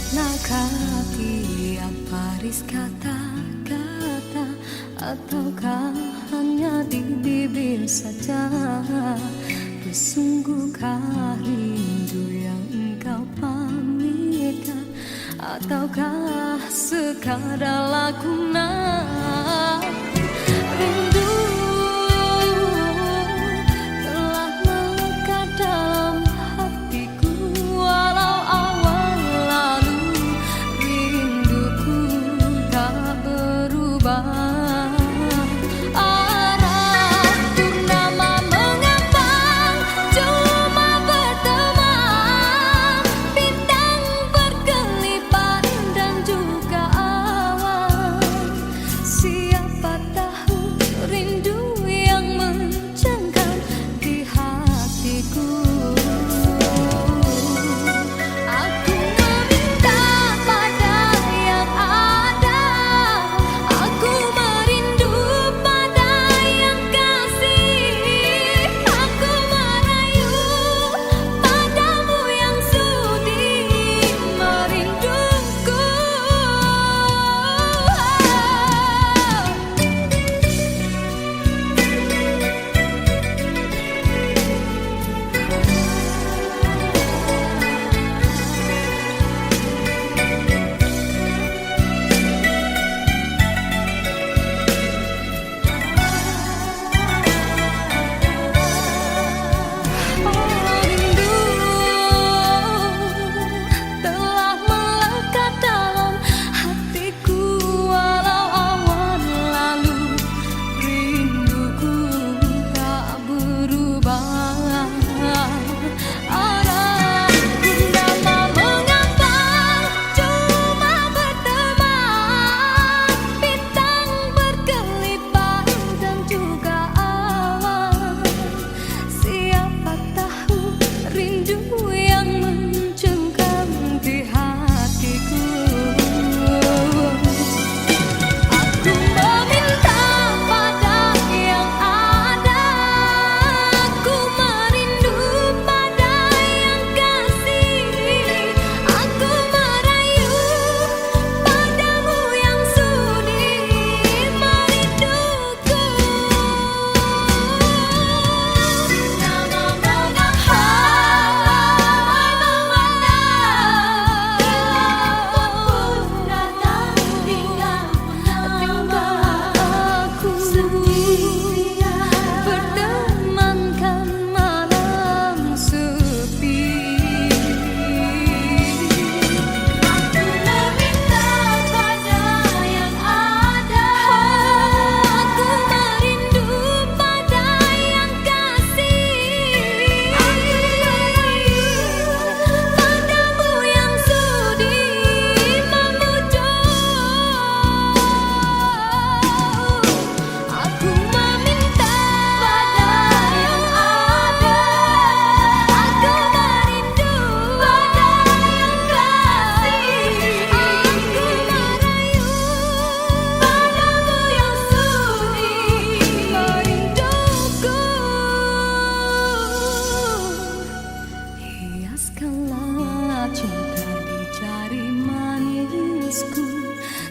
Maknakah tiap baris kata-kata, ataukah hanya di bibir saja? Bersungguhkah rindu yang engkau pamitkan, ataukah sekadar lakonan? Rindu telah melekat dalam hatiku, walau awal lalu rinduku tak berubah.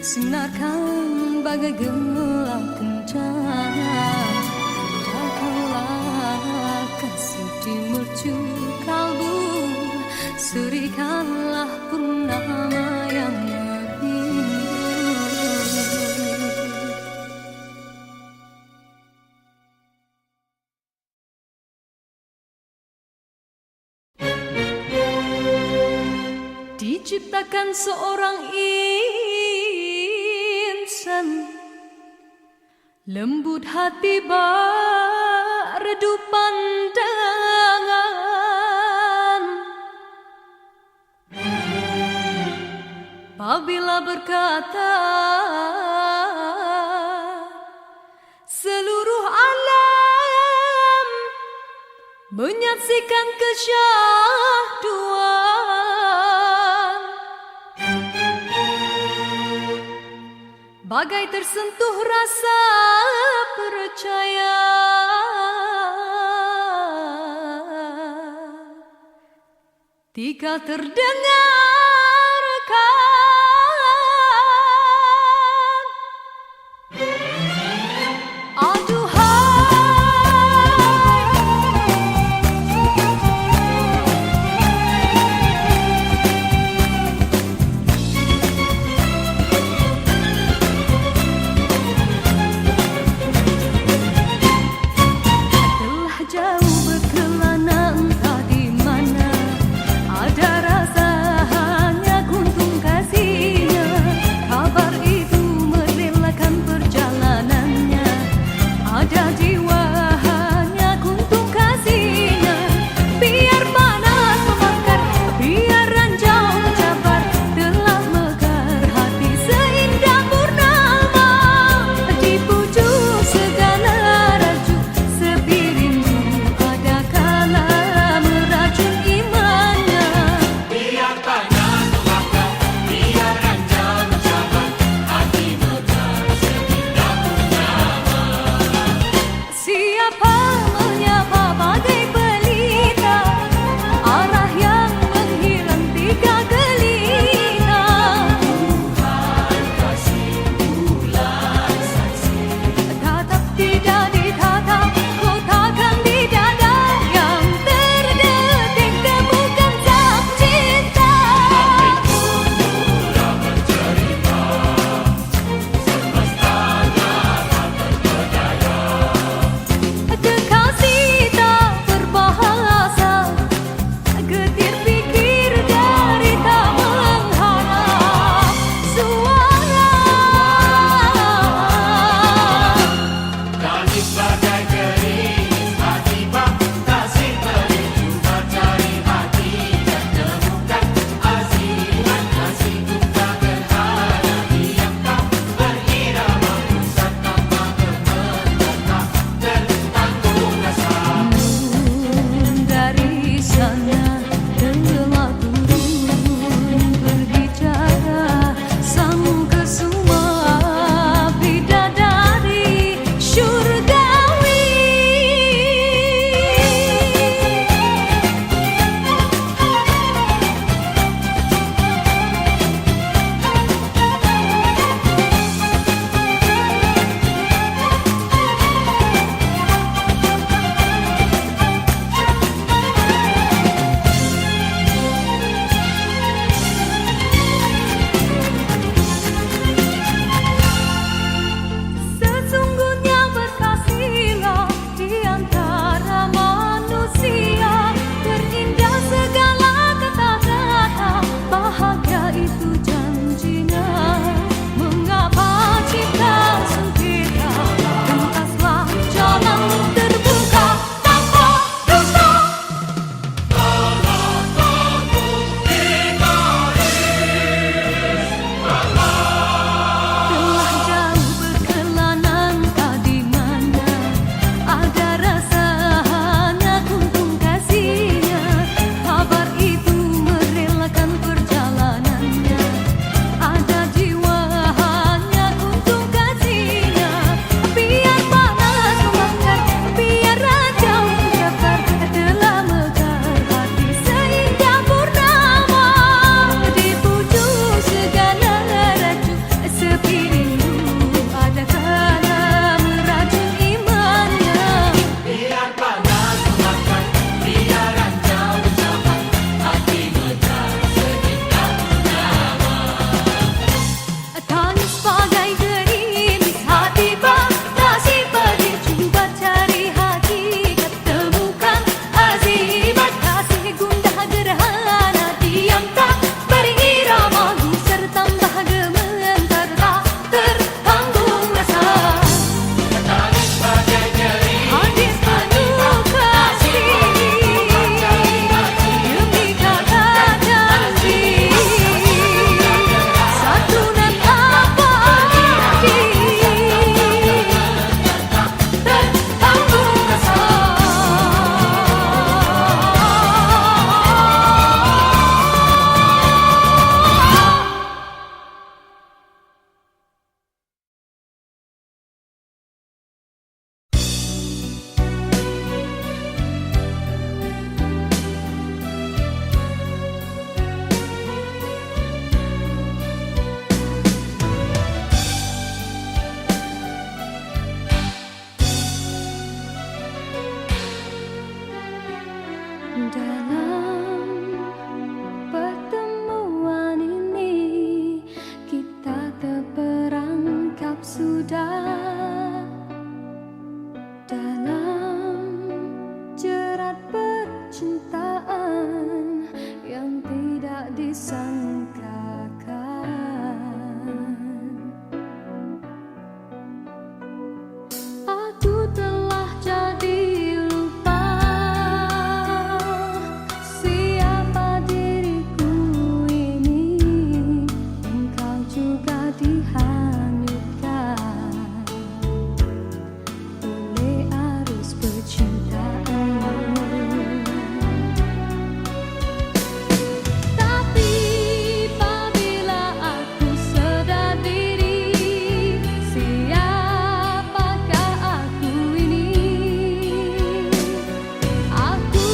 Sinarkan bagai gelang kencana, datanglah kasih di mercu kalbu, serikanlah purnama yang merindu. Diciptakan seorang insan, lembut hati berredu pandangan. Apabila berkata, seluruh alam menyaksikan kesyahduan, bagai tersentuh rasa percaya. Ketika terdengar Ada rasa hanya kuntung kasih. tak disangkakan. Aku telah jadi lupa siapa diriku ini. Engkau juga dihanyutkan oleh arus percintaanmu. Tapi apabila aku sedar diri, siapakah aku ini? Aku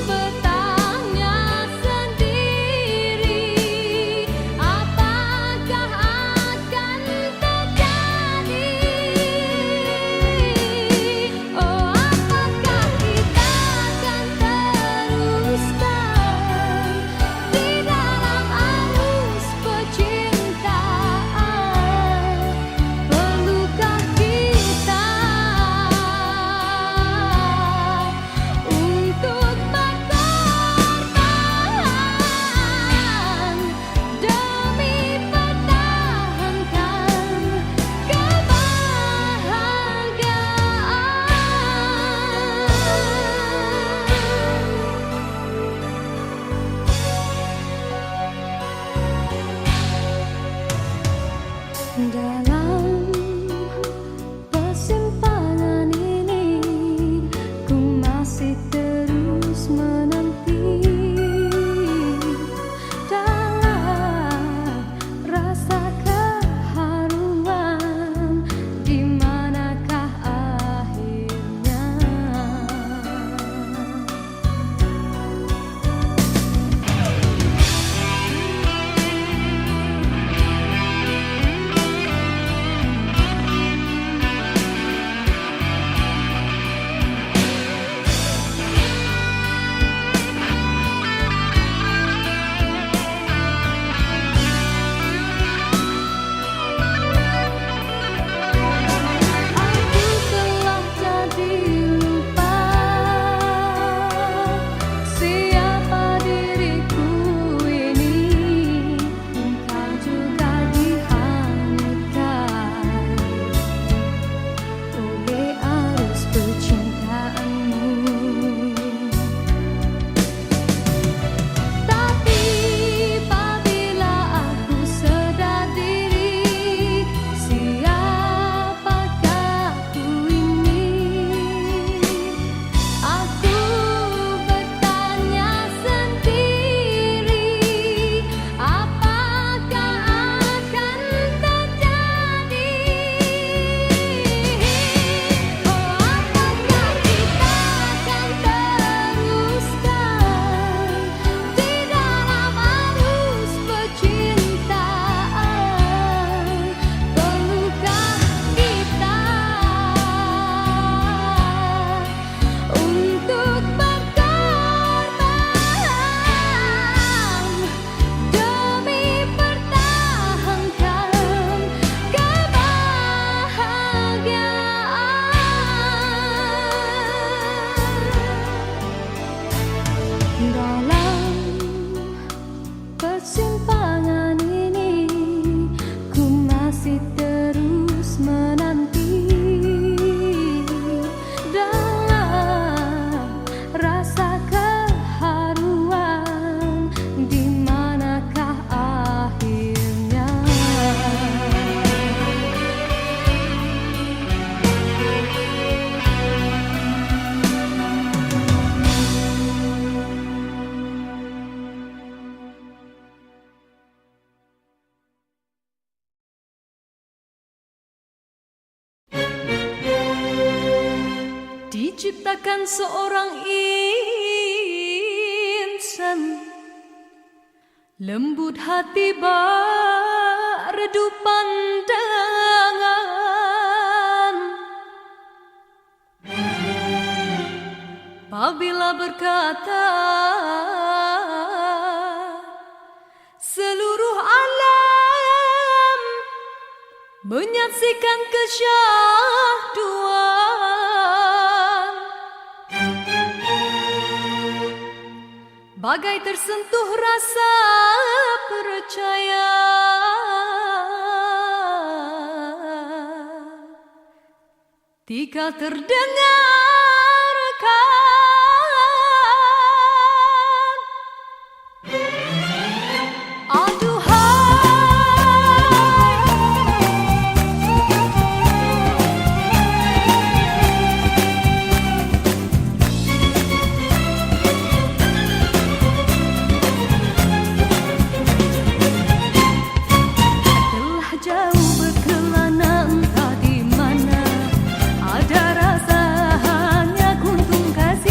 bertanya sendiri, apakah akan terjadi? Oh, apakah kita akan teruskan di dalam arus percintaan? Perlukah kita untuk berkorban demi pertahankan kebahagiaan? Dalam persimpangan ini, ku masih terus menanti dalam rasa keharuan. Di manakah akhirnya? Aku telah jadi lupa siapa diriku ini. Engkau juga dihanyutkan oleh arus percintaanmu. Tapi apabila aku sedar diri, siapakah aku ini? Aku bertanya sendiri, apakah akan terjadi? Oh, apakah kita akan teruskan di dalam arus percintaan? Perlukah kita untuk berkorban demi pertahankan kebahagiaan? Dalam persimpangan ini, ku masih terus menanti dalam rasa keharuan. Di manakah akhirnya? Diciptakan seorang insan, lembut hati bak redup pandangan. Apabila berkata, seluruh alam menyaksikan kesyahduan. Bagai tersentuh rasa jika terdengarkan. Jauh berkelana entah di mana, ada rasa hanya kuntung kasih.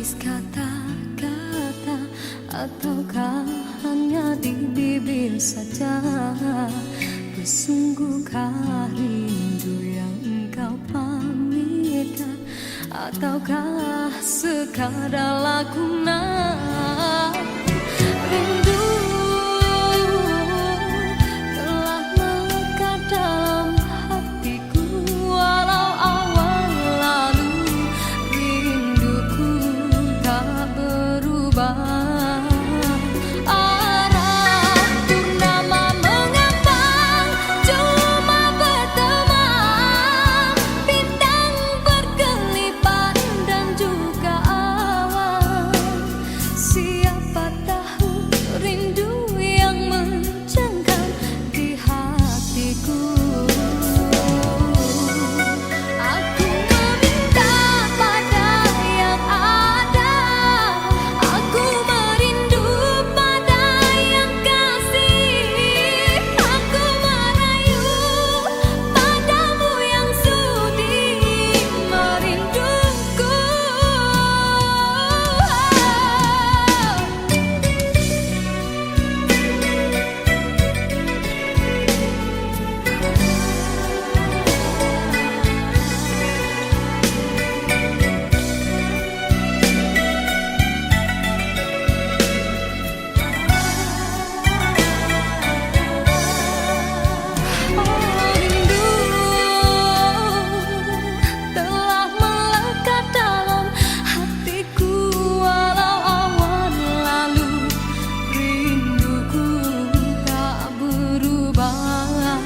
habis kata-kata, ataukah hanya di bibir saja? Bersungguhkah rindu yang engkau pamitkan, ataukah sekadar lakonan? Rindu telah melekat dalam hatiku, walau awal lalu rinduku tak berubah. Arah purnama mengambang, cuma berteman, bintang berkelipat dan juga awan. Siapa tahu rindu yang mencengkam di hatiku. Aku meminta pada yang ada, aku merindu pada yang kasih, aku merayu padamu yang sudi merinduku. Rindu telah melekat dalam hatiku, walau awan lalu rinduku tak berubah.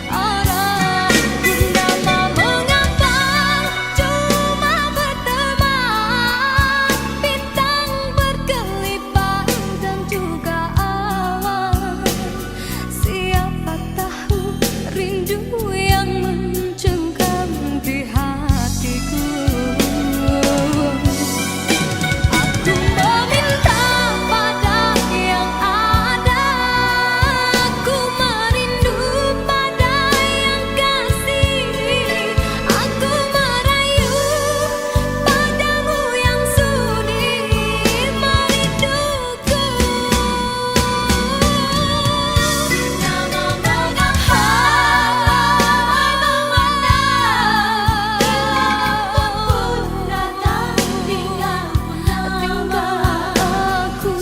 Arah purnama mengambang, cuma berteman, bintang berkelipat dan juga awan. Siapa tahu rindu yang mencengkam di hatiku. Aku meminta pada yang ada, aku merindu pada yang kasih, aku merayu padamu yang sudi merinduku. Nama aku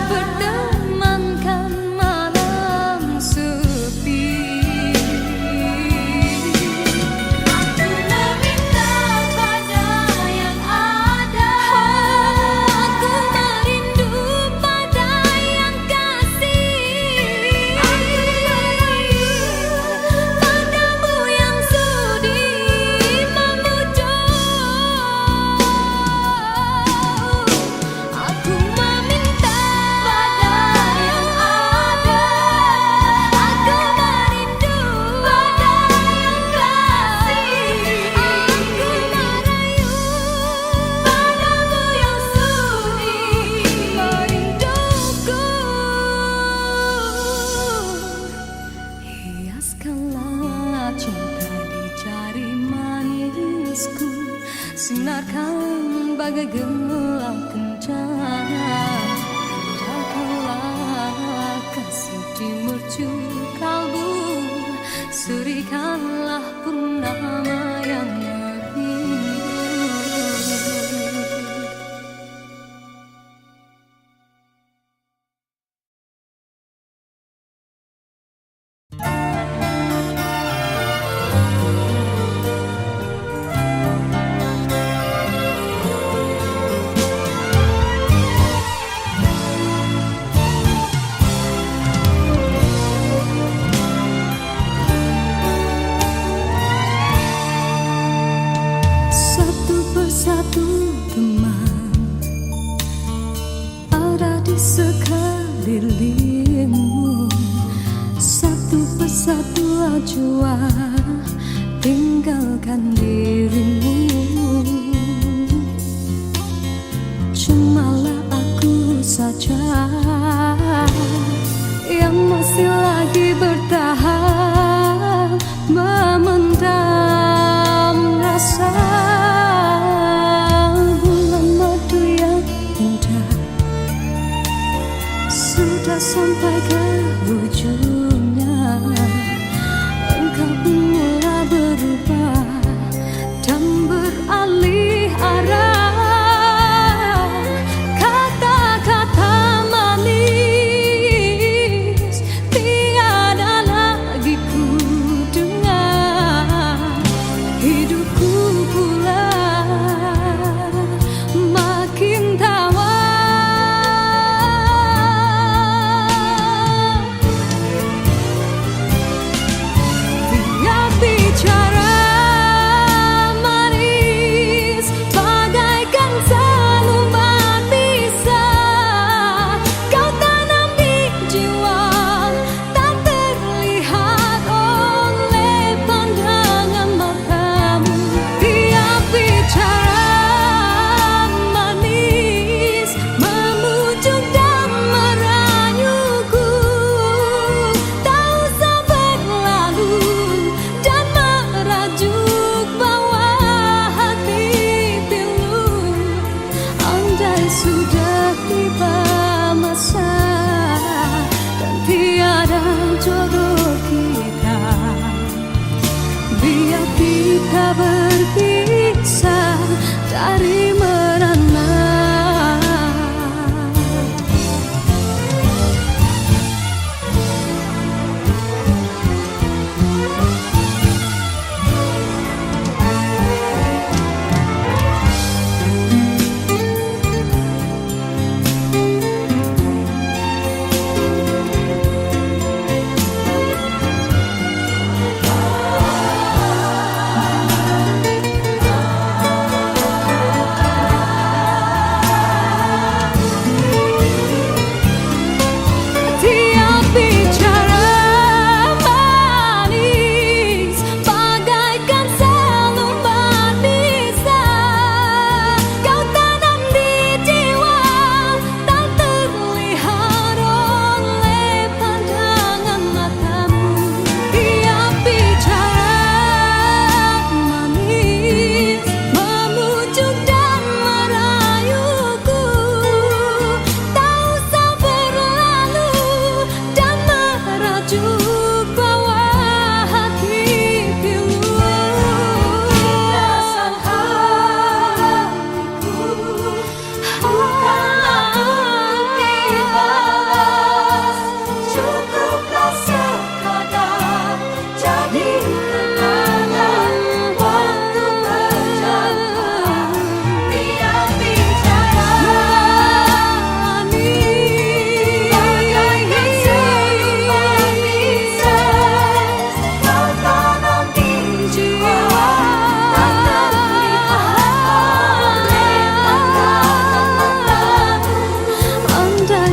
bertemankan malam sepi. Aku meminta pada yang ada, aku merindu pada yang kasih, aku merayu padamu yang sudi memujuk. Aku meminta pada yang ada, aku merindu pada yang kasih, aku merayu padamu yang sudi merinduku. Hiaskanlah cinta di jari manisku, sinarkan bagai gelang kencana. Jagalah kasih di mercu kalbu, serikanlah purnama yang merindu. Satu persatu teman ada di sekelilingmu, satu persatu acuan tinggalkan dirimu. Cumalah aku saja yang masih lagi bertahan memendam rasa. sampai ke ujungnya. Engkau pun mulai berubah dan beralih arah. Kata-kata manis tiada lagi ku dengar. Hidupku pula makin tawar. Sudah tiba masa dan tiada jodoh kita. Biar kita berpisah dari merana.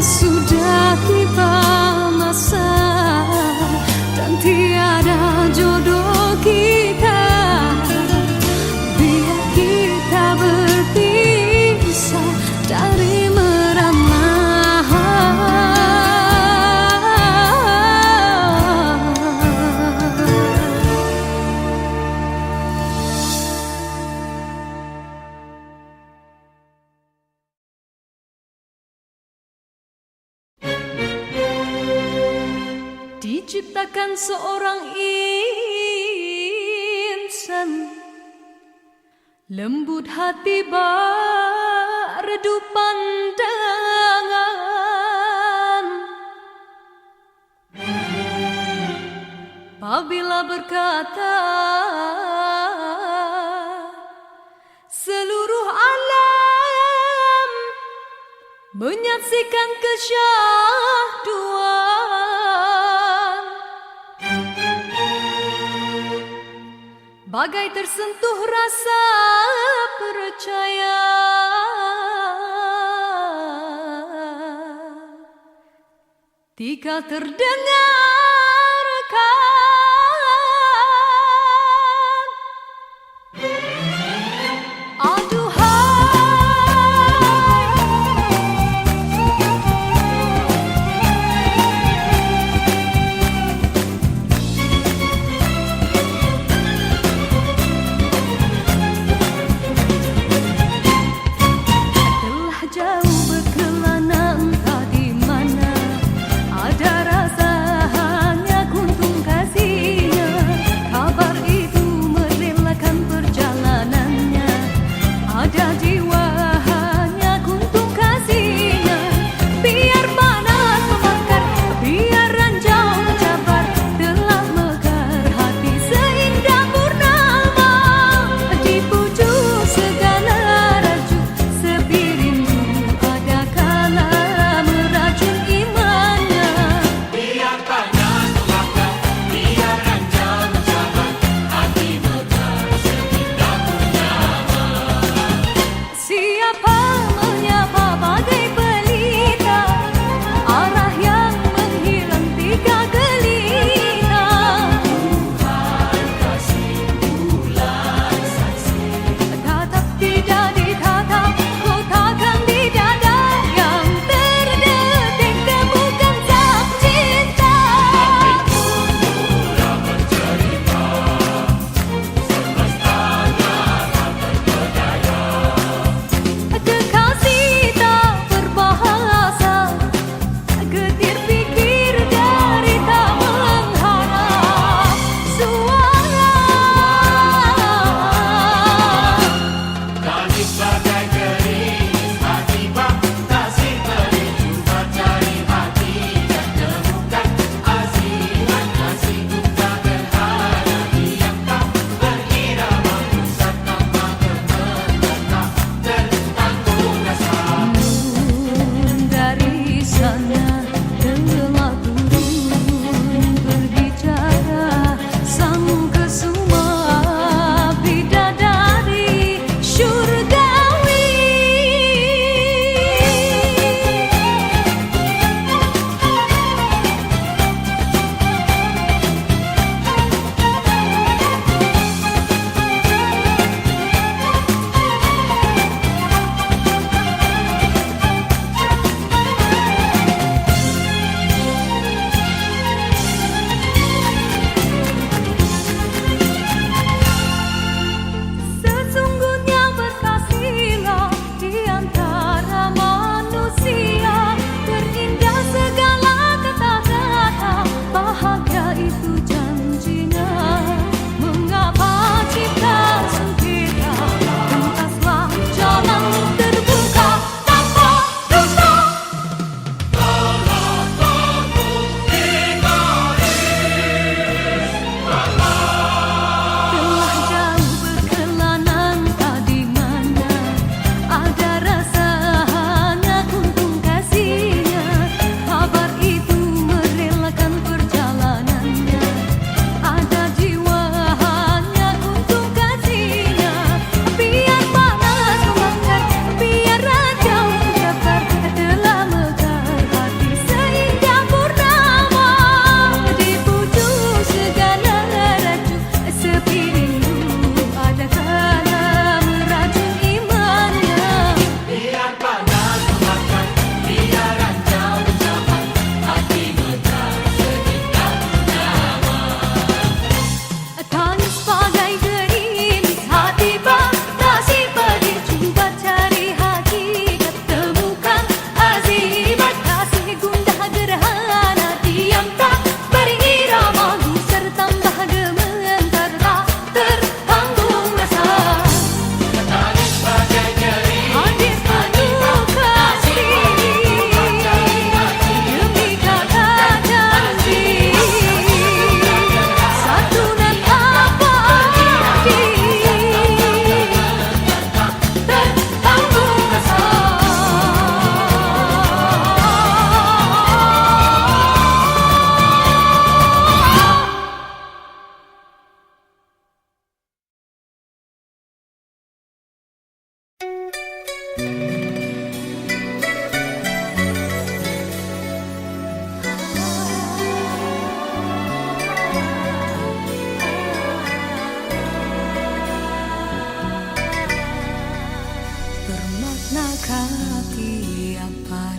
Sudah tiba masa dan tiada jodoh kita. Biar kita berpisah dari merana. Diciptakan seorang insan, lembut hati berredup pandangan. Apabila berkata seluruh alam menyaksikan kesyahduan, bagai tersentuh rasa percaya. Tika terdengarkan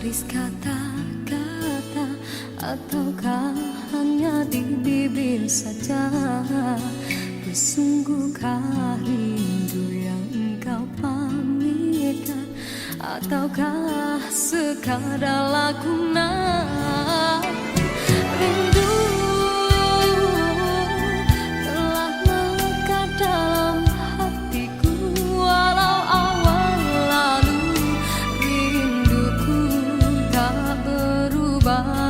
baris kata-kata, ataukah hanya di bibir saja? Sungguhkah rindu yang engkau pamitkan, ataukah sekadar lakonan? Rindu telah melekat dalam hatiku, walau awal lalu rinduku tak berubah.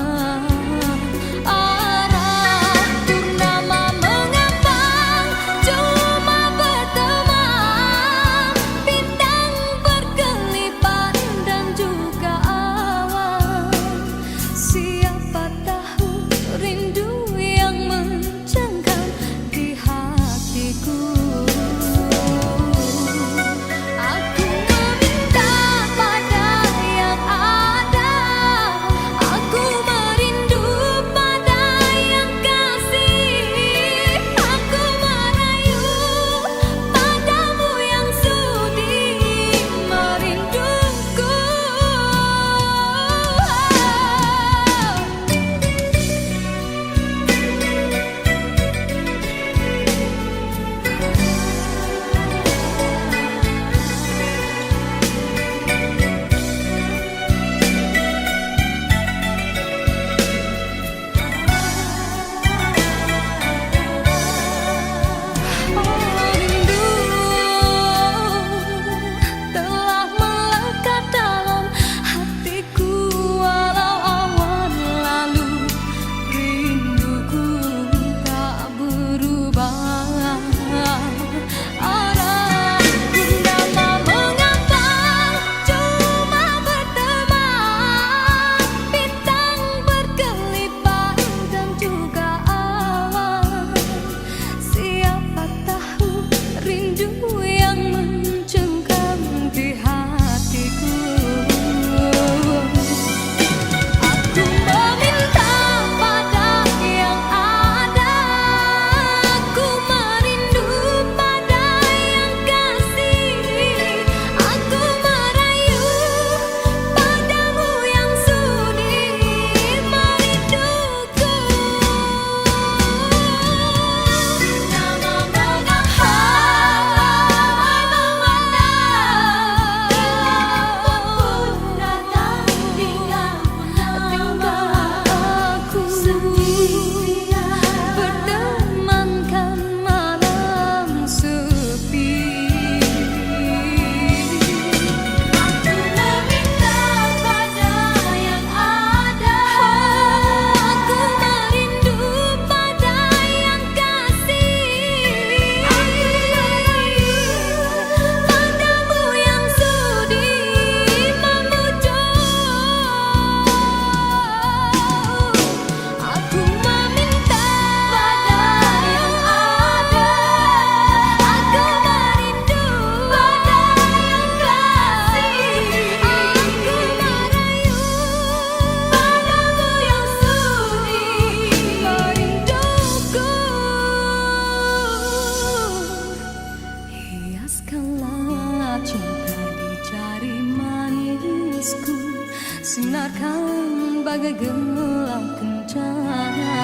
Sinarkan bagai gelang kencana,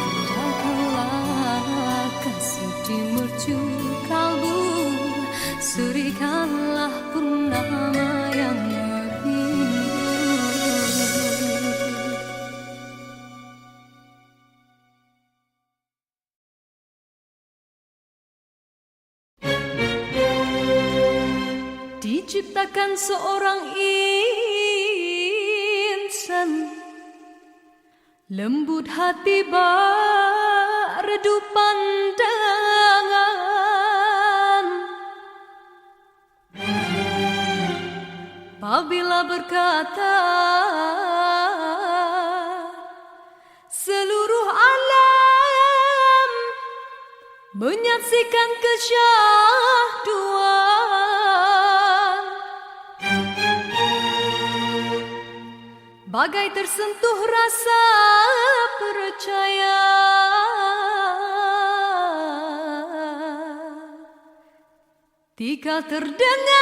indahkanlah kasih di mercu kalbu, serikanlah purnama yang merindu. Diciptakan seorang insan, lembut hati redup pandangan. Apabila berkata seluruh alam menyaksikan kesyahduan, bagai tersentuh rasa percaya, tika terdengarkan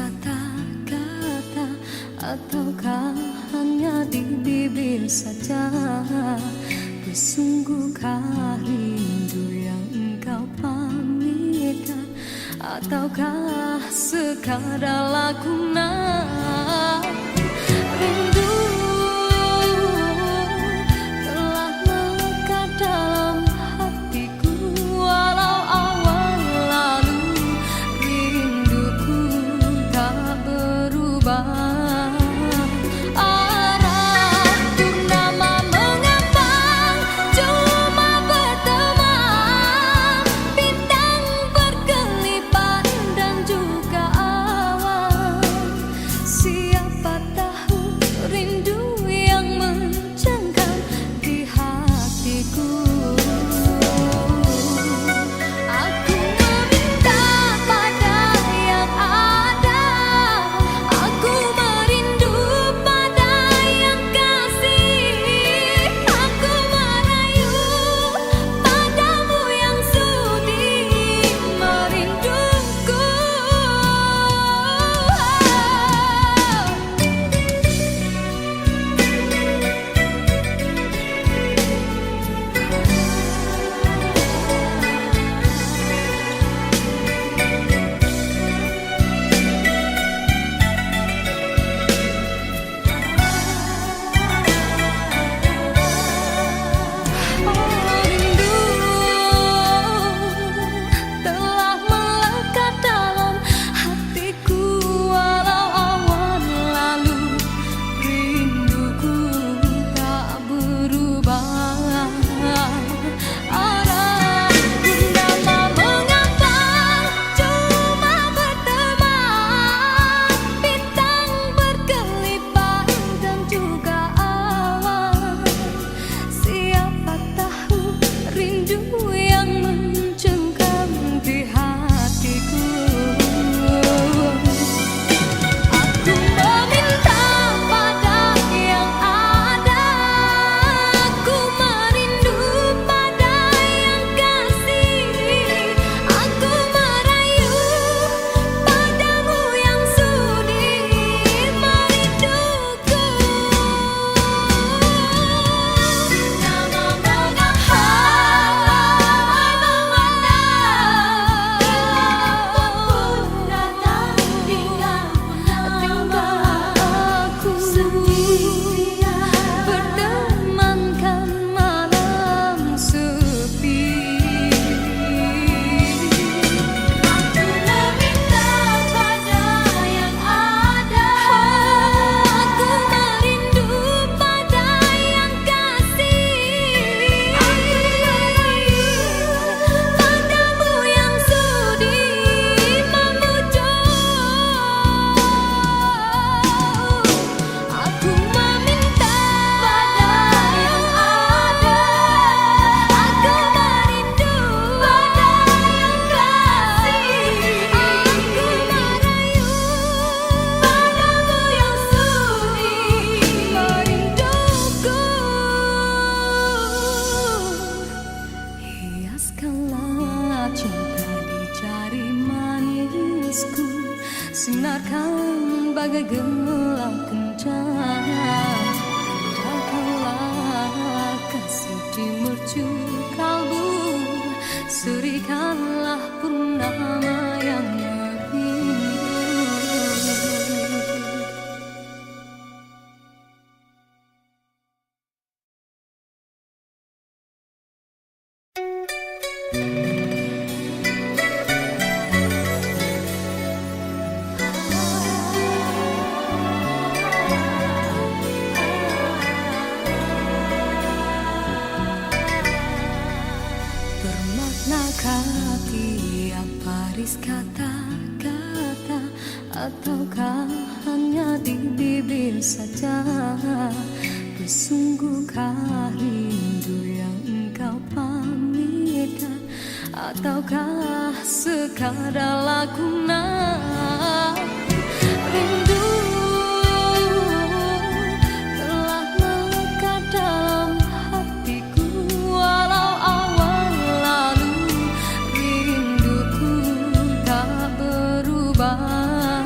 kata-kata ataukah hanya di bibir saja? Sesungguhkah rindu yang engkau pamitkan ataukah sekadar lakonan? Rindu telah melekat dalam hatiku walau awal lalu. Rinduku tak berubah. Sinarkan bagai gemilang kencana, indahkanlah kasih di mercu kalbu, serikanlah purnama yang merindu. Bermaknakah tiap baris kata-kata ataukah hanya di bibir saja? Sesungguhkah rindu yang engkau pamitkan ataukah sekadar lakonan? Rindu telah melekat dalam hatiku walau awal lalu. Rinduku tak berubah.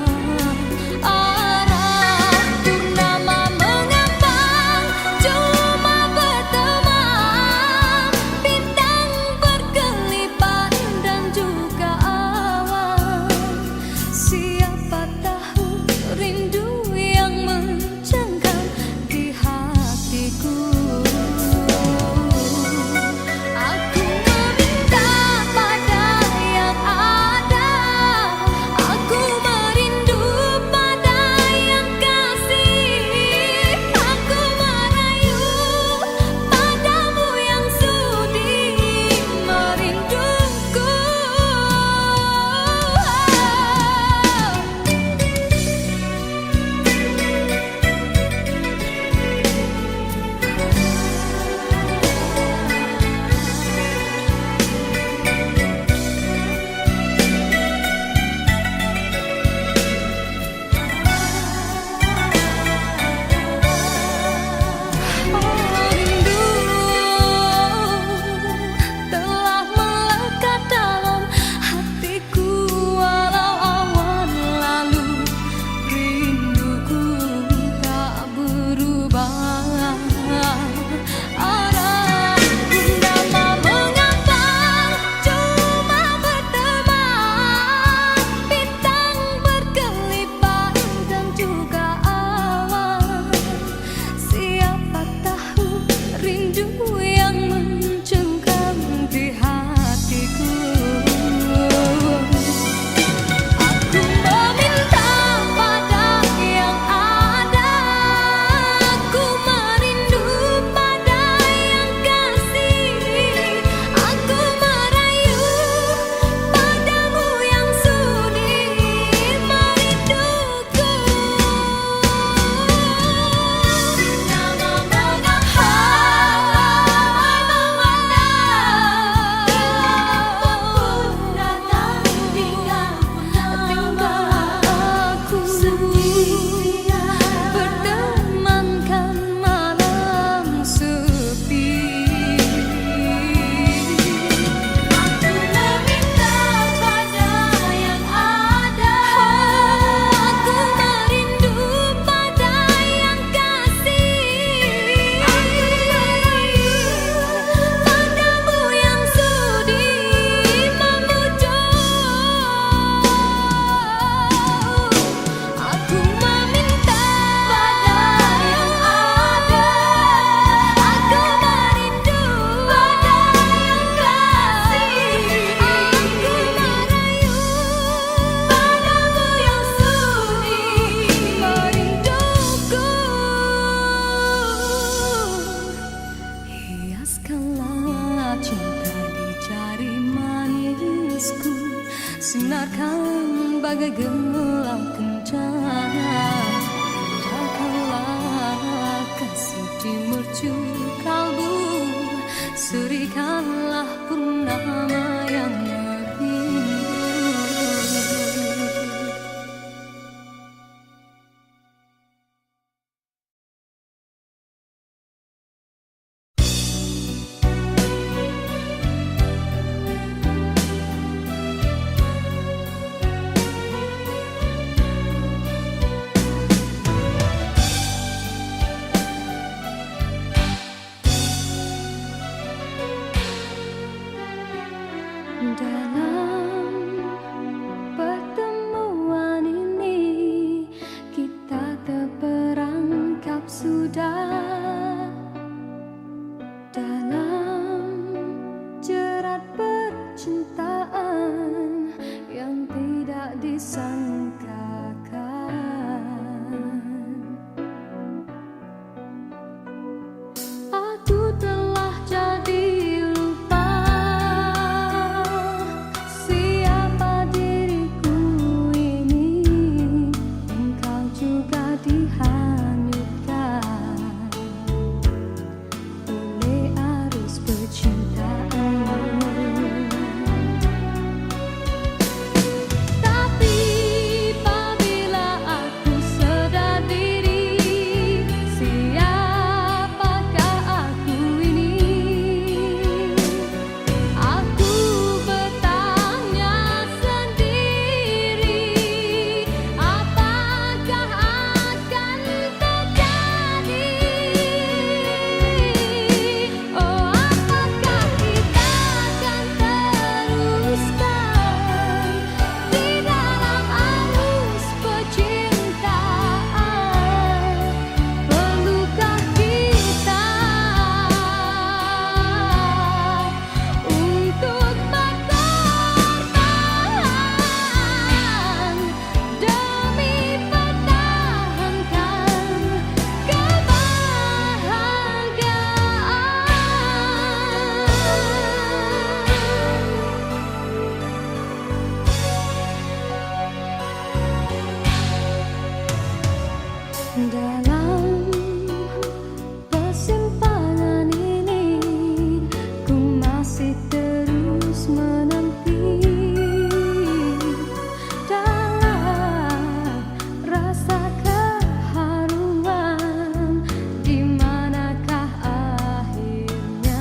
Dalam persimpangan ini ku masih terus menanti dalam rasa keharuan, di manakah akhirnya.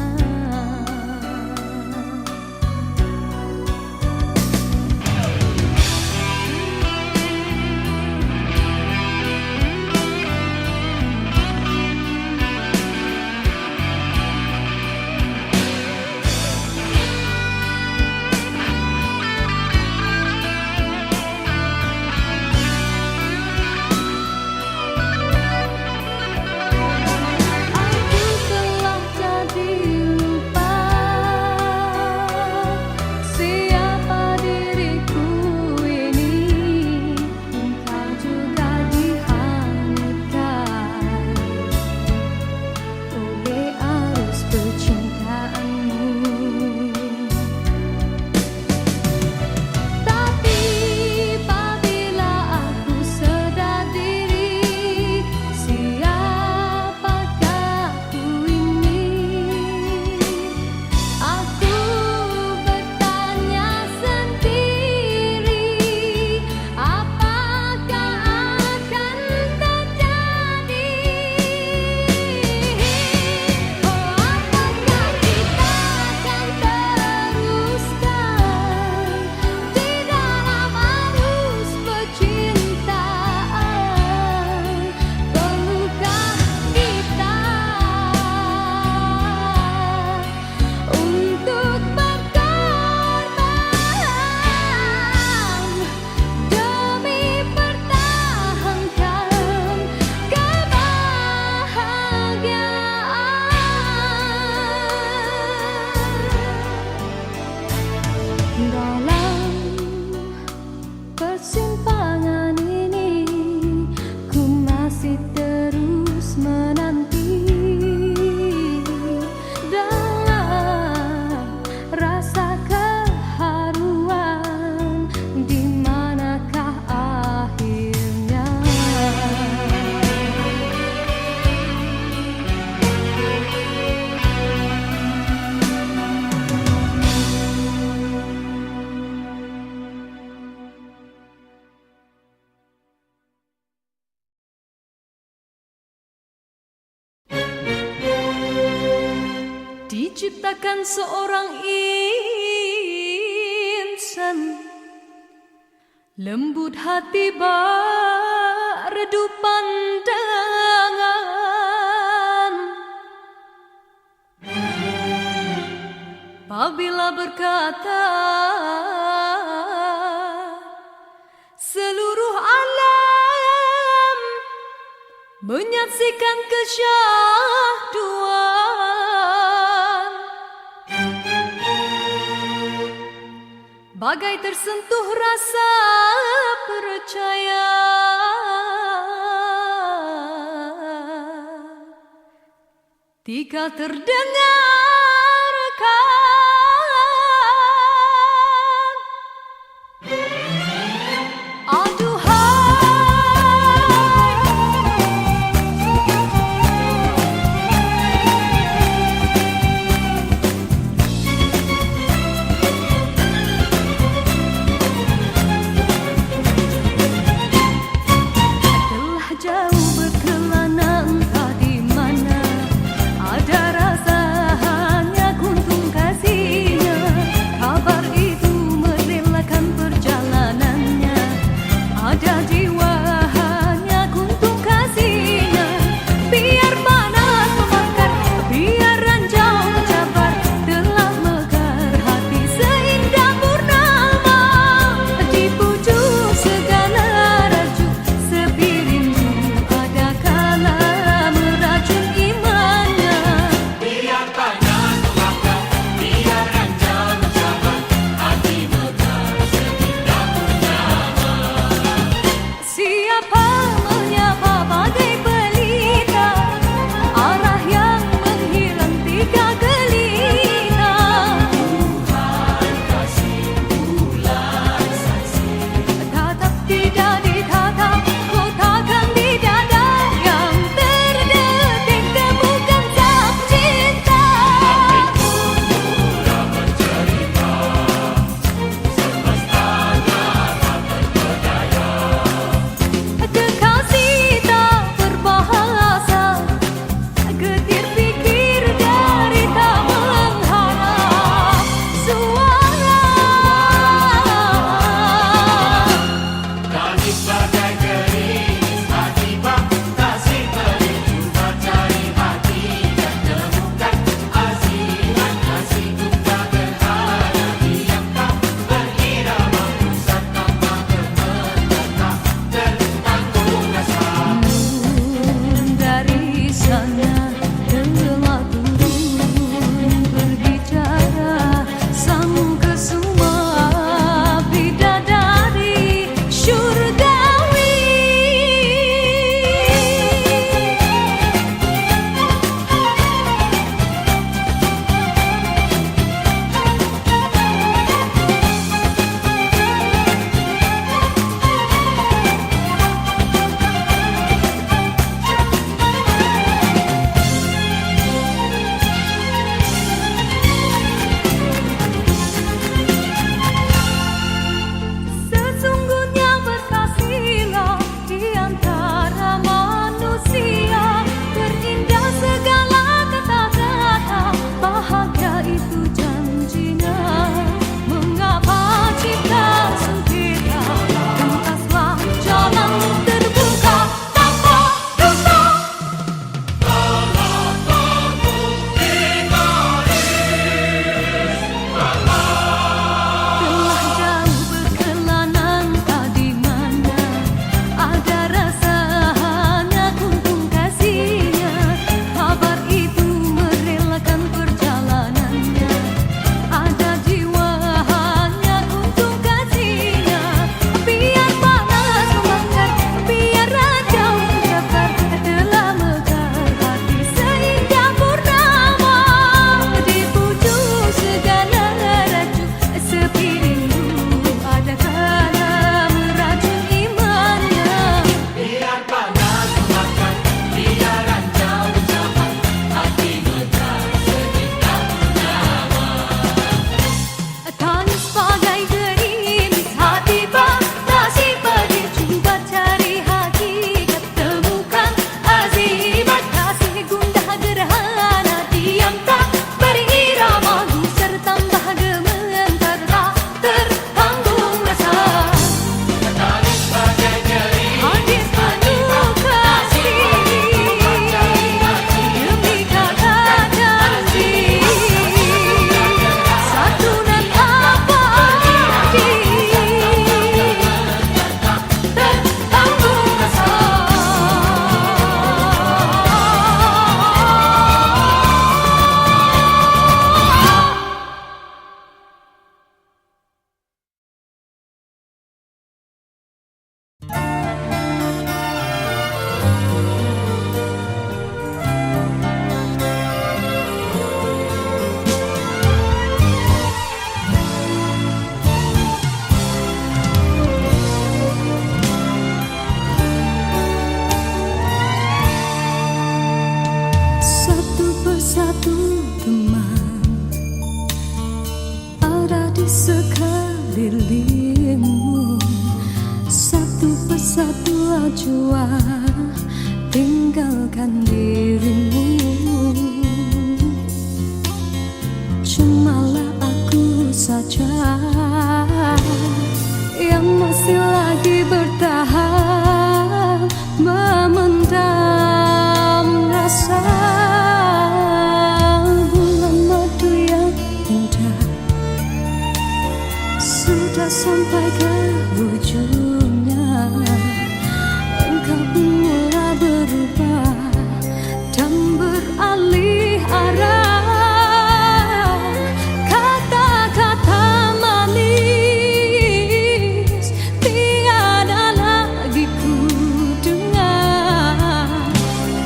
Aku telah jadi lupa siapa diriku ini. Engkau juga dihanyutkan oleh arus percintaanmu. Tapi apabila aku sadar diri, siapakah aku ini? Aku bertanya sendiri, apakah akan terjadi? Oh, apakah kita akan teruskan di dalam arus percintaan? Perlukah kita untuk berkorban demi pertahankan kebahagiaan? Dalam persimpangan ini ku masih terus menanti dalam rasa keharuan, di manakah akhirnya. Diciptakan seorang insan, lembut hati bak redup pandangan. Apabila berkata seluruh alam menyaksikan kesyahduan, bagai tersentuh rasa percaya. Tika terdengarkan, aduhai, telah jauh berkelana entah di mana, ada rasa hanya kuntung kasihnya. Kabar itu merelakan perjalanannya, ada jiwa hanya kuntung kasihnya. Biar panas membakar, biar ranjau mencabar, telah mekar hati seindah purnama. Di pucuk segala raju sepi rindu, ada kala meracun imannya. Biar panas membakar, biar ranjau mencabar, hati mekar seindah purnama. Siapa menyapa bagai pelita, arah yang menghilang tiga gelita. Tuhan kasih bulan saksi, Tatap tidak ditatap, kotakan di dada. jua tinggalkan dirimu. Cumalah aku saja yang masih lagi bertahan, memendam rasa. Bulan madu yang indah sudah sampai ke ujungnya. Engkau pun mulai berubah dan beralih arah. Kata-kata manis tiada lagi ku dengar.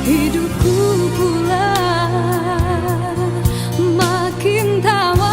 Hidupku pula makin tawar.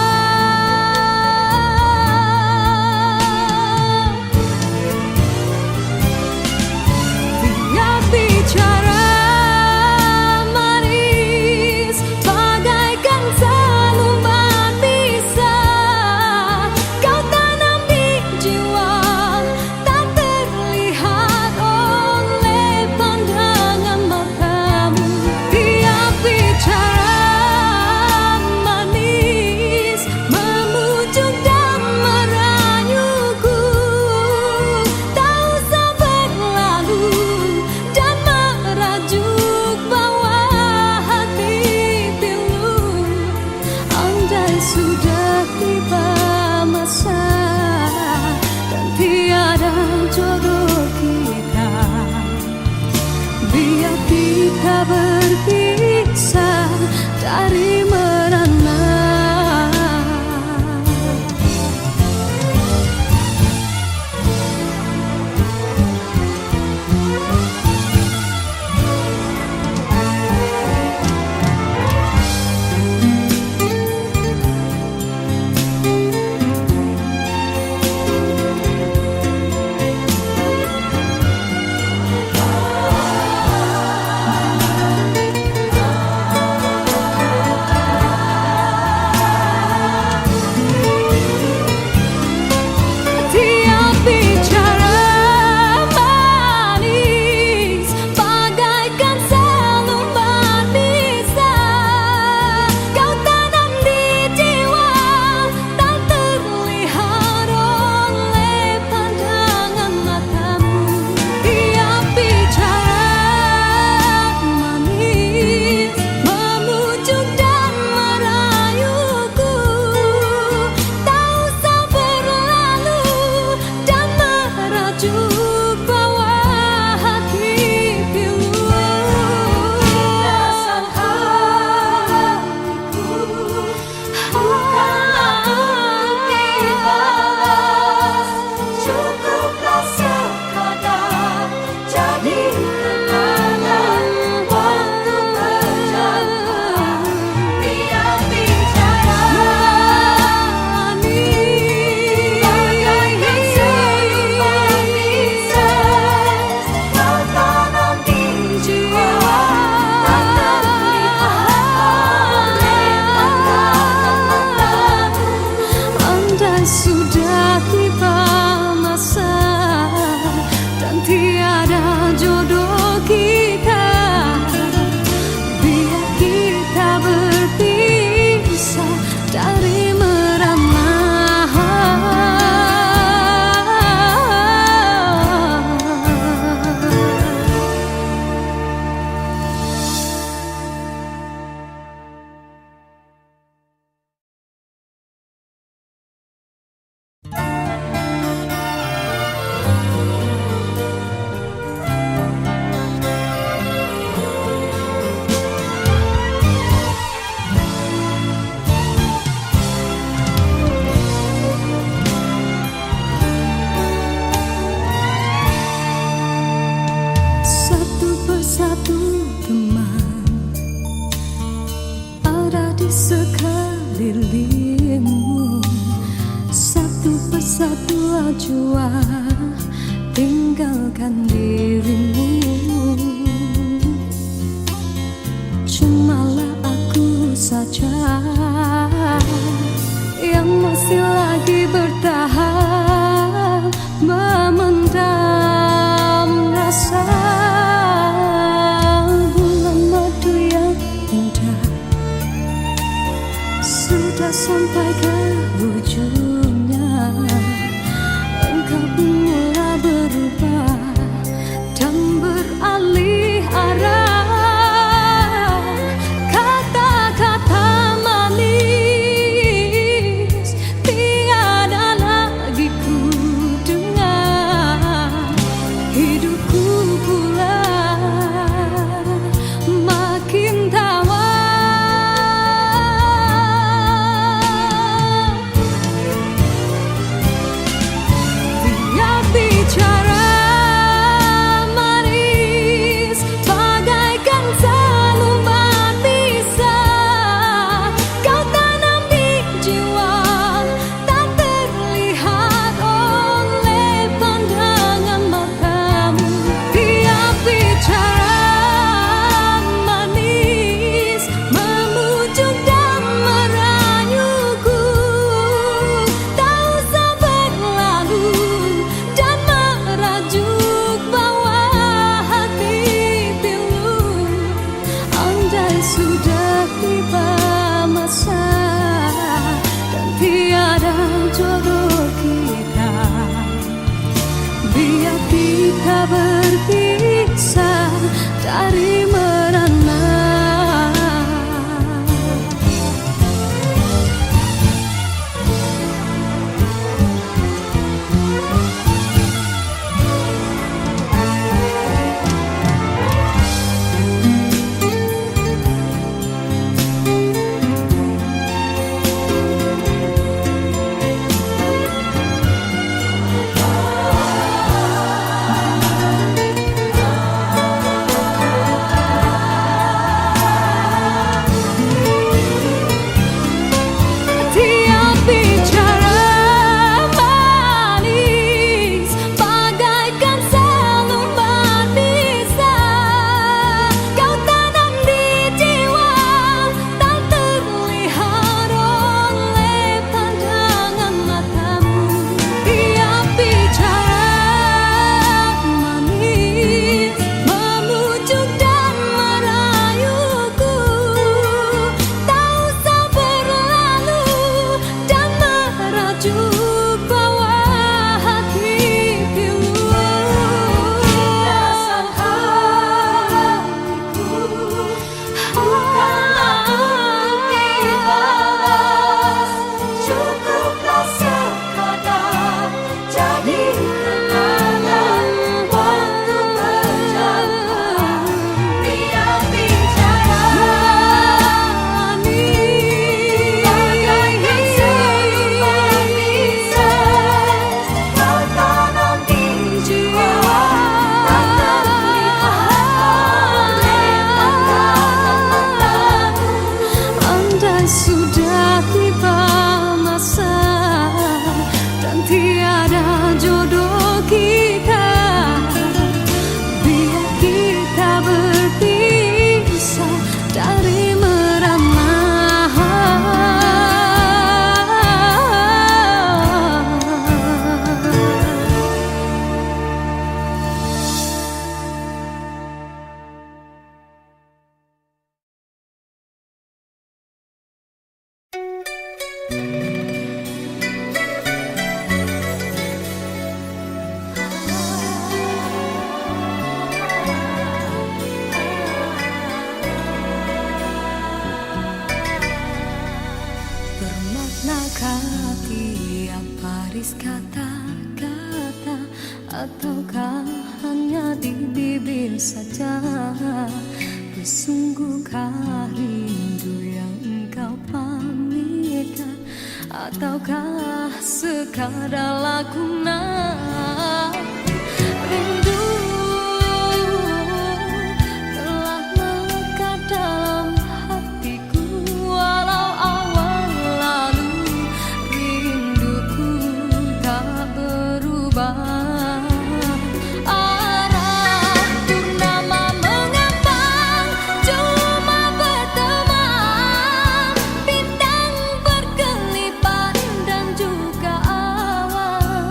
Sudah tiba masa dan tiada jodoh kita, biar kita berpisah dari merana. Sudah tiba masa dan tiada jodoh kita, biar kita berpisah dari merana. Satu teman ada di sekelilingmu, satu persatu jua tinggalkan dirimu. Cumalah aku saja yang masih lagi bertahan, memendam rasa. alih arah. Kata-kata manis tiada lagi ku dengar. Hidupku pula makin tawar. Tiap bicara manis bagaikan seluman bisa kau tanam di jiwa, tak terlihat oleh pandangan matamu. Tiap bicara manis memujuk dan merayuku, tak usah berlalu dan merajuk bawa hati pilu. Andai sudah tiba masa dan tiada jodoh kita, biar kita berpisah dari merana. Tiap bicara manis bagaikan seluman bisa kau tanam di jiwa, tak terlihat oleh pandangan matamu. Tiap bicara manis memujuk dan merayuku, tak usah berlalu dan merajuk bawa hati pilu. Rasa hatiku bukanlah untuk dibalas, cukuplah sekadar jadi kenangan waktu berjaya. Tiap bicara manis bagaikan seluman bisa kau tanam di jiwa, tak terlihat oleh pandangan matamu. Andai sudah tiba masa dan tiada jodoh kita, biar kita berpisah dari merana. Bermaknakah tiap baris kata-kata, ataukah hanya di bibir saja? Bersungguhkah rindu yang engkau pamitkan, ataukah sekadar lakonan? Rindu telah melekat dalam hatiku, walau awal lalu rinduku tak berubah. Arah purnama mengambang, cuma berteman, bintang berkelipan dan juga awan.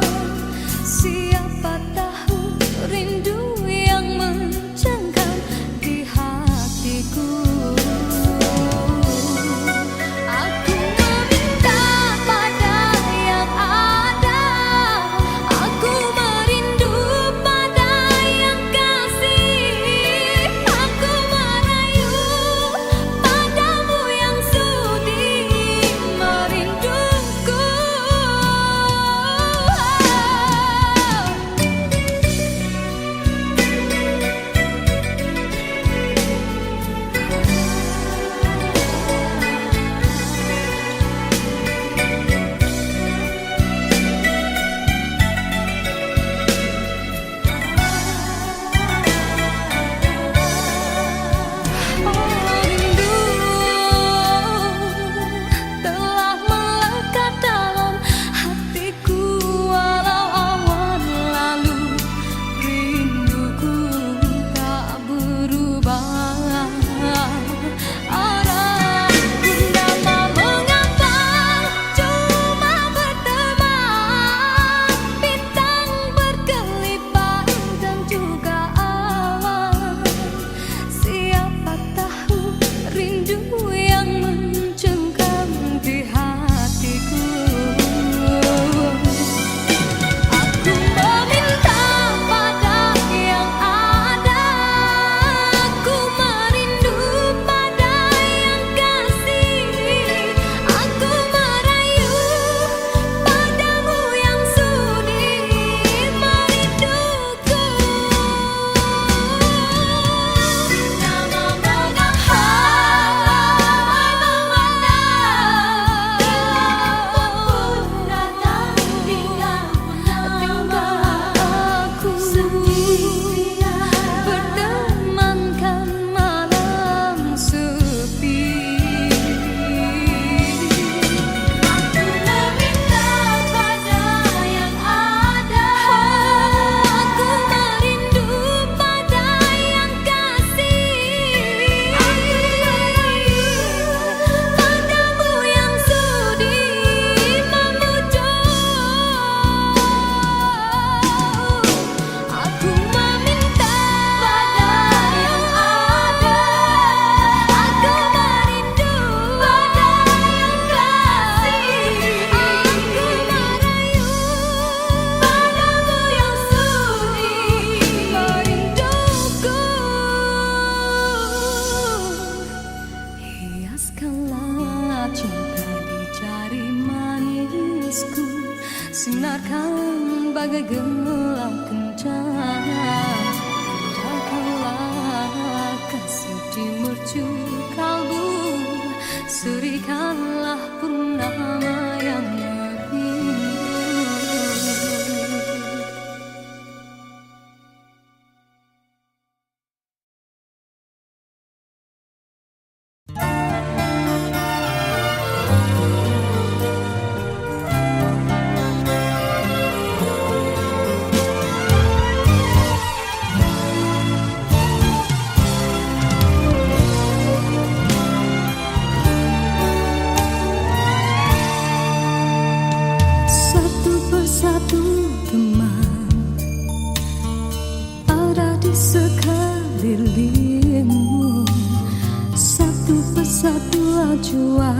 jua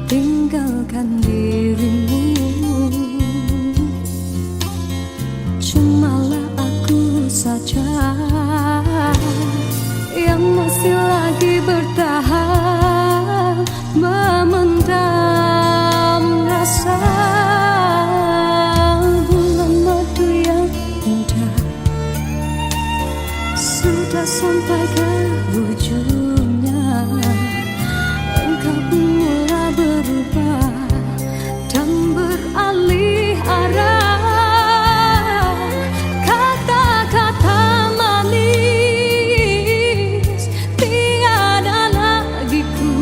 tinggalkan dirimu. Cumalah aku saja yang masih lagi bertahan memendam rasa. Bulan madu yang indah sudah sampai ke ujungnya. Engkau pun mulai berubah dan beralih arah. Kata-kata manis tiada lagi ku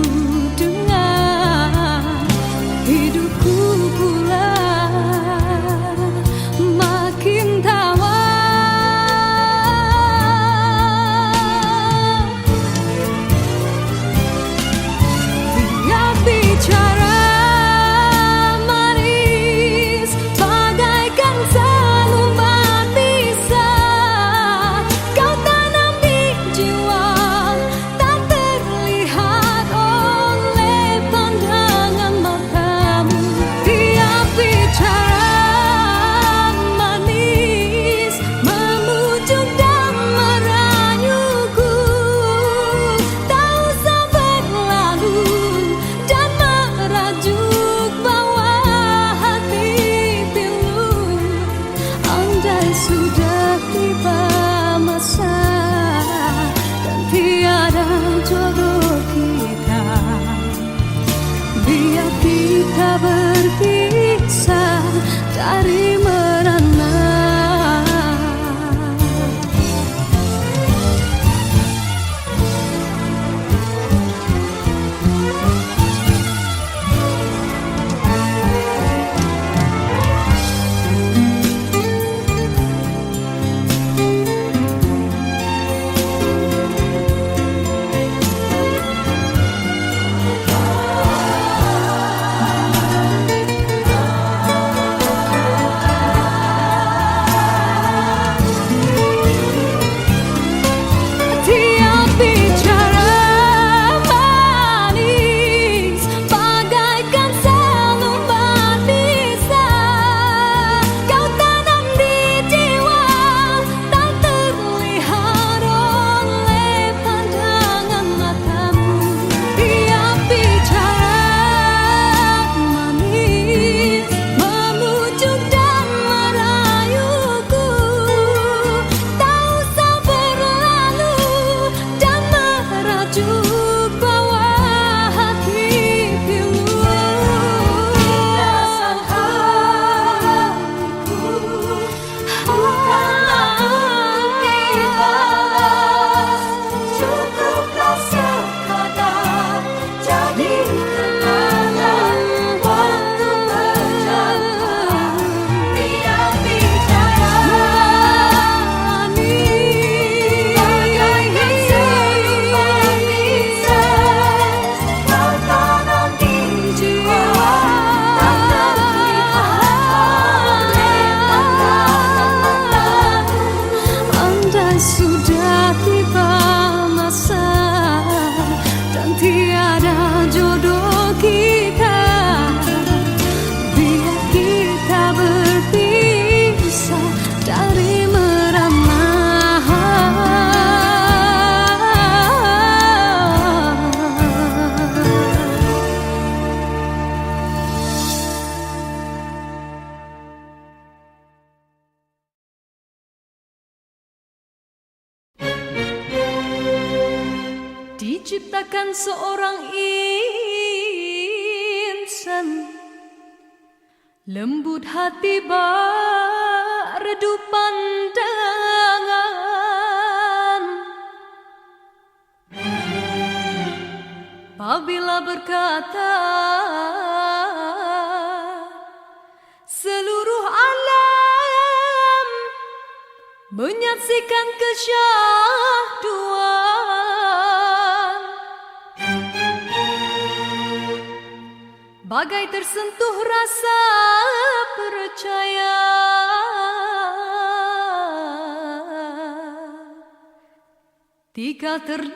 dengar. Hidupku pula makin tawar. Sudah tiba masa dan tiada jodoh kita. Biar kita berpisah dari merana. Sudah tiba masa dan tiada jodoh kita. Biar kita berpisah dari merana. Diciptakan seorang insan, lembut hati redup pandangan. Apabila berkata seluruh alam menyaksikan kesyahduan, bagai tersentuh rasa percaya. Tika terdengarkan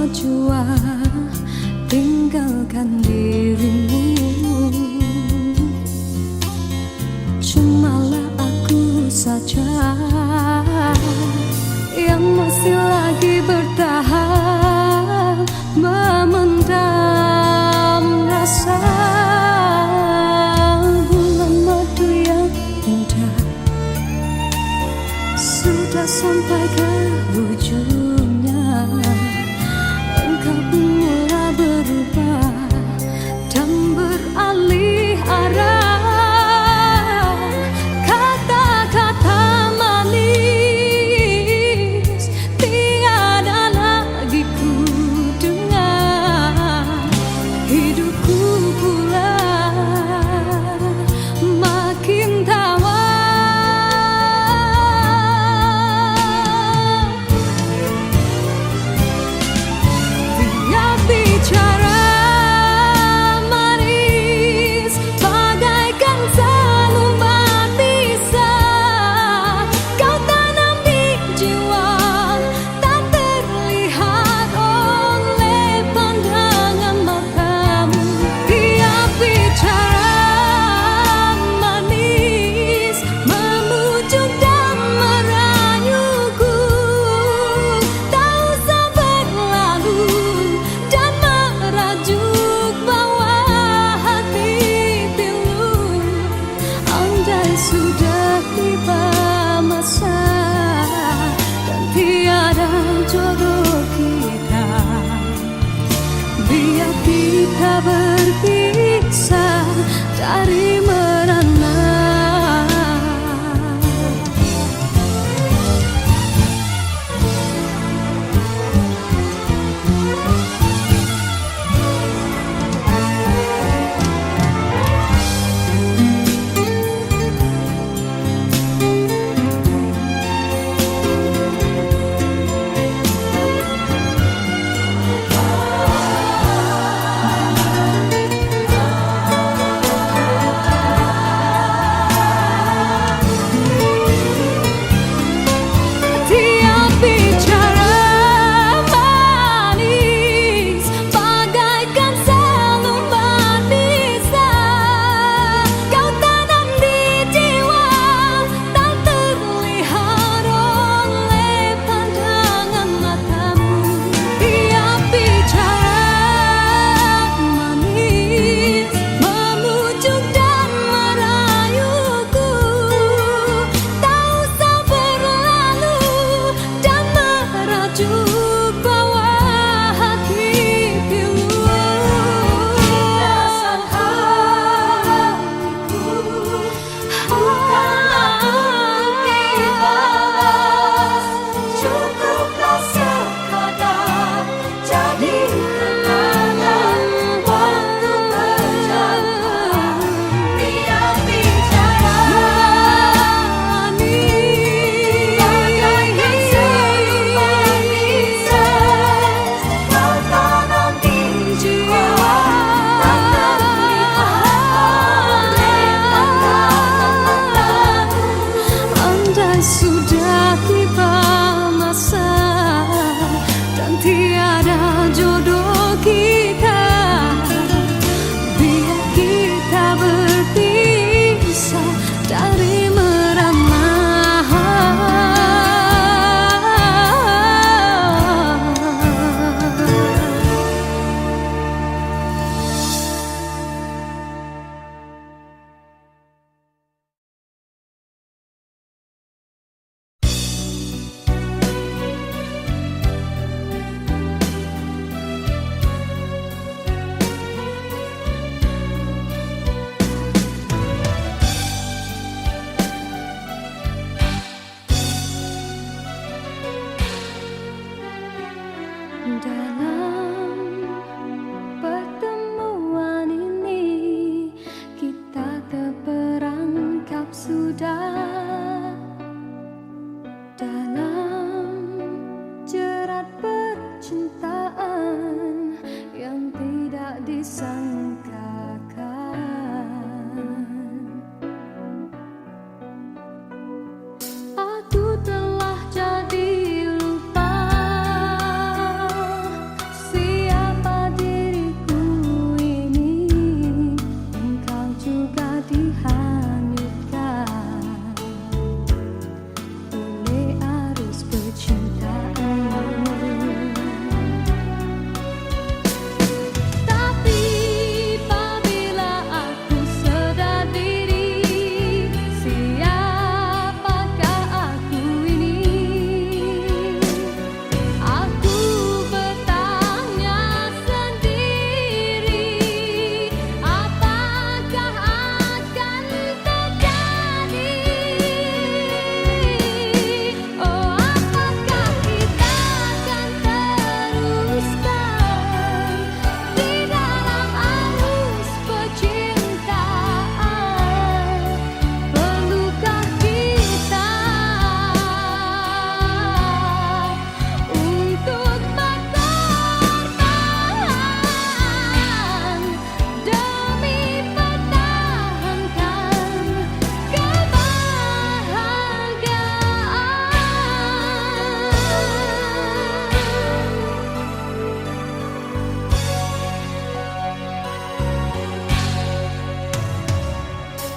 jua tinggalkan dirimu. Cumalah aku saja yang masih lagi bertahan memendam rasa. Bulan madu yang indah sudah sampai ke ujungnya. Engkau pun mulai berubah dan beralih arah. Kata-kata manis tiada lagi ku dengar. Hidupku pula makin tawar.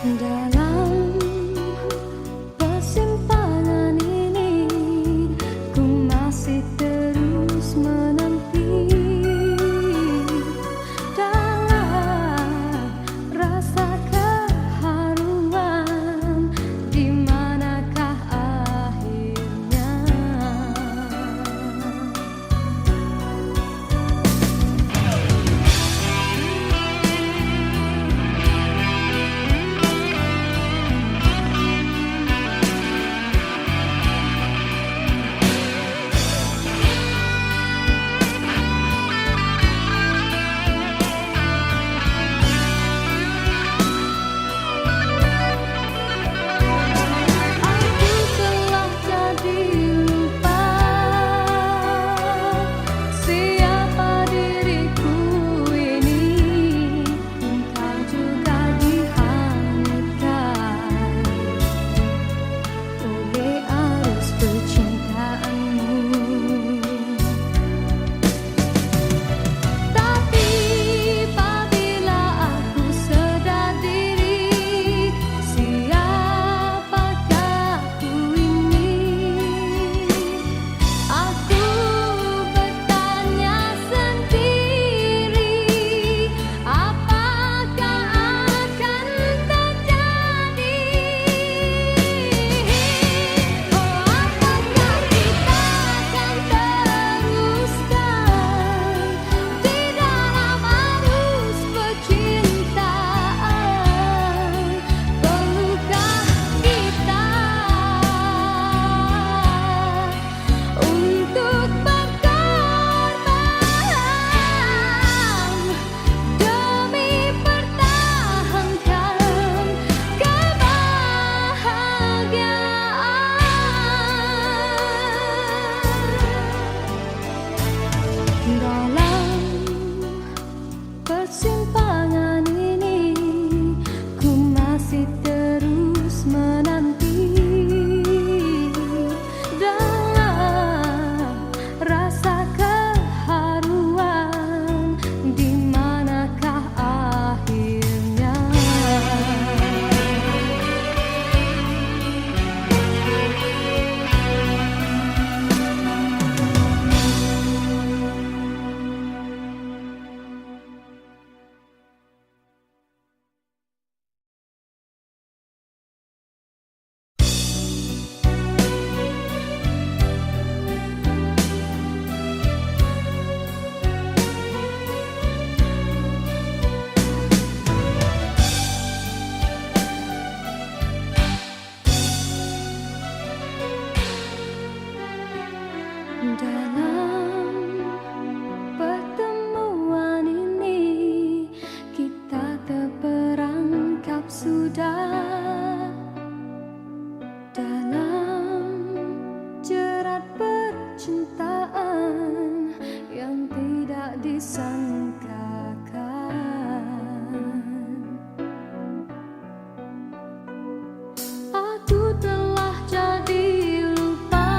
Dalam persimpangan ini, ku masih terus menanti. Dalam rasa keharuan, di manakah akhirnya? Aku telah jadi lupa siapa diriku ini. Engkau juga dihanyutkan oleh arus percintaanmu. Tapi apabila aku sedar diri, siapakah aku ini? Aku bertanya sendiri, apakah akan terjadi? Oh, apakah kita akan teruskan di dalam arus percintaan? Perlukah kita untuk berkorban demi pertahankan kebahagiaan? Dalam persimpangan ini, ku masih terus menanti. Dalam rasa keharuan, di manakah akhirnya? Dalam pertemuan ini, kita terperangkap sudah dalam jerat percintaan yang tidak disangkakan. Aku telah jadi lupa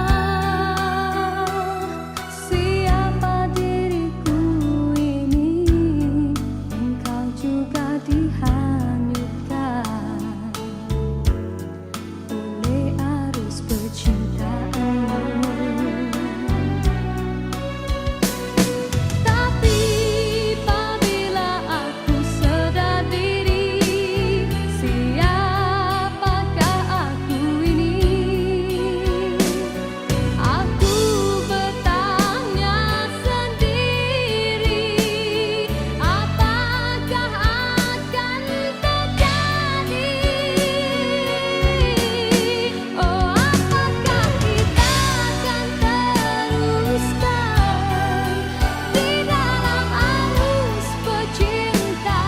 siapa diriku ini. Engkau juga dihanyutkan oleh arus percintaanmu. Tapi apabila aku sedar diri, siapakah aku ini? Aku bertanya sendiri, apakah akan terjadi? Oh, apakah kita akan teruskan di dalam arus percintaan?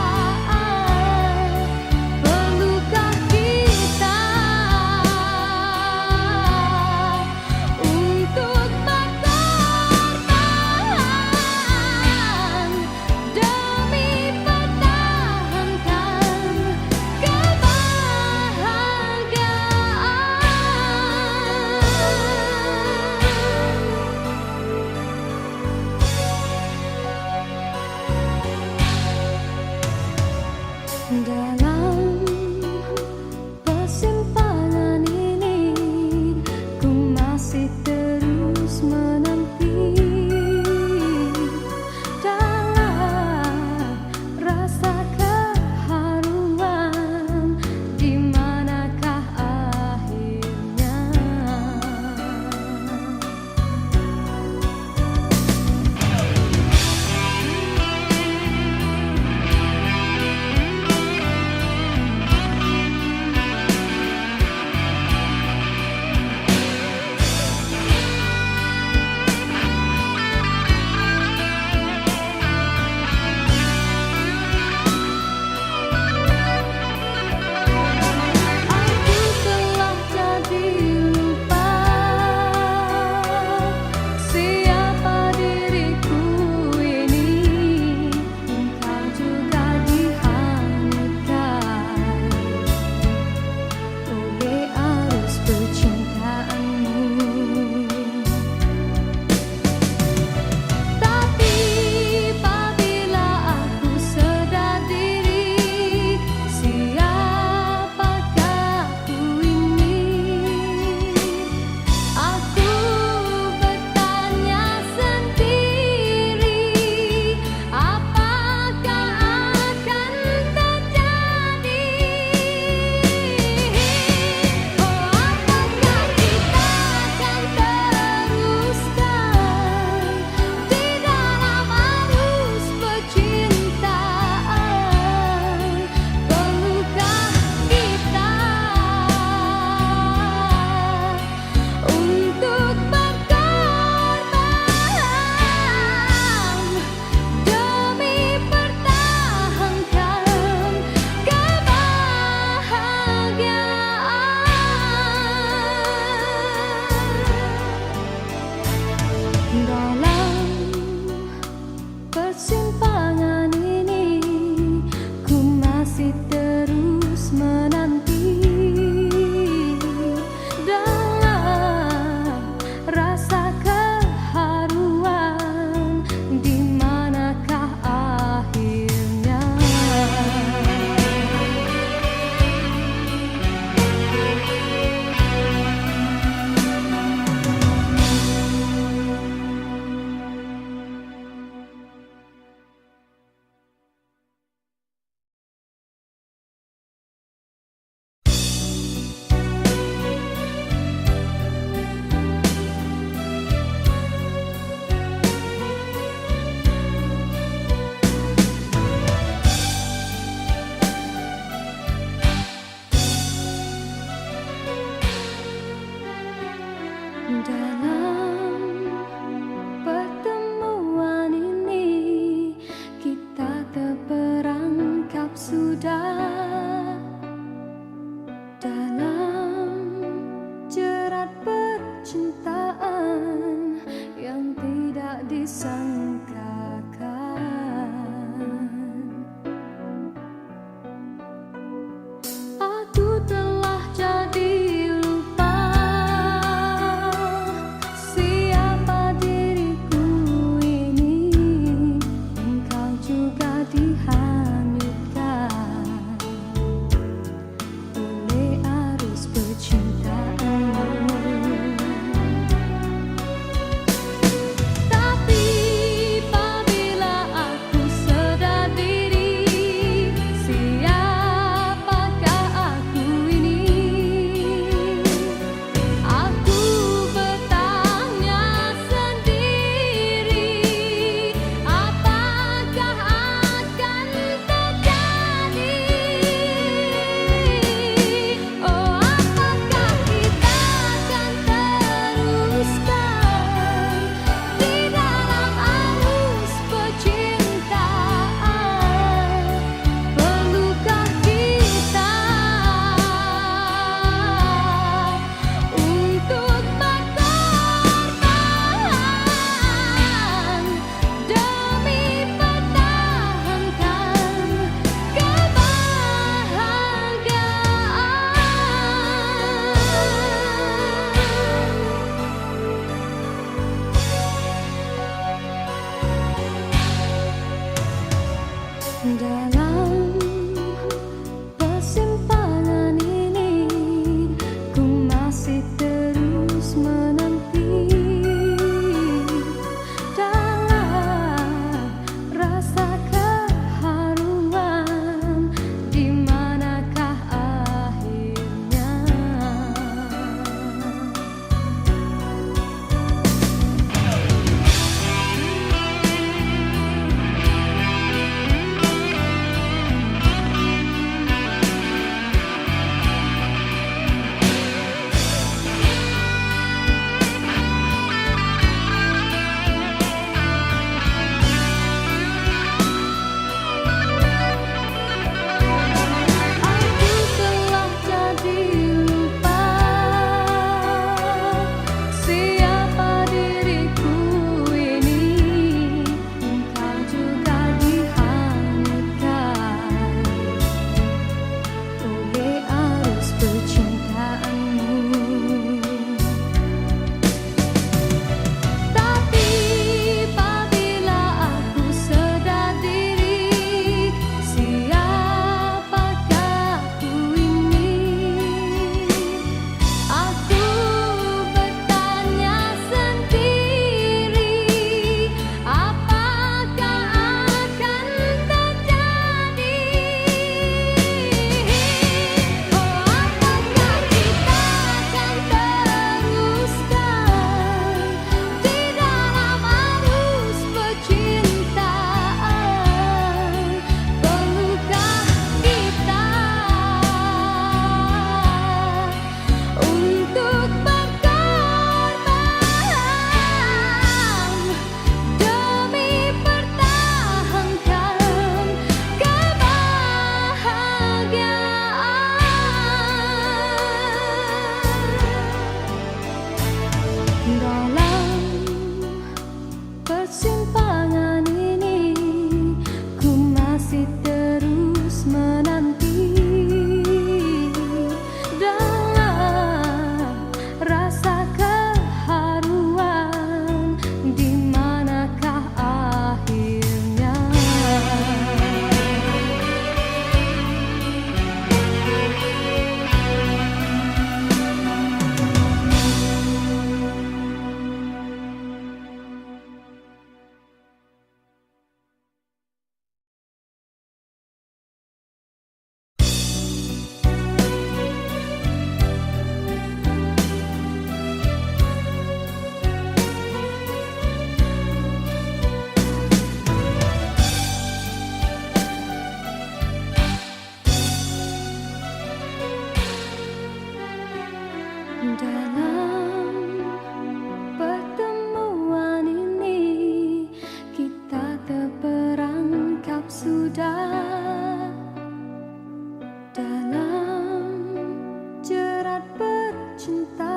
Perlukah kita untuk berkorban demi pertahankan kebahagiaan? Dalam Dalam jerat percintaan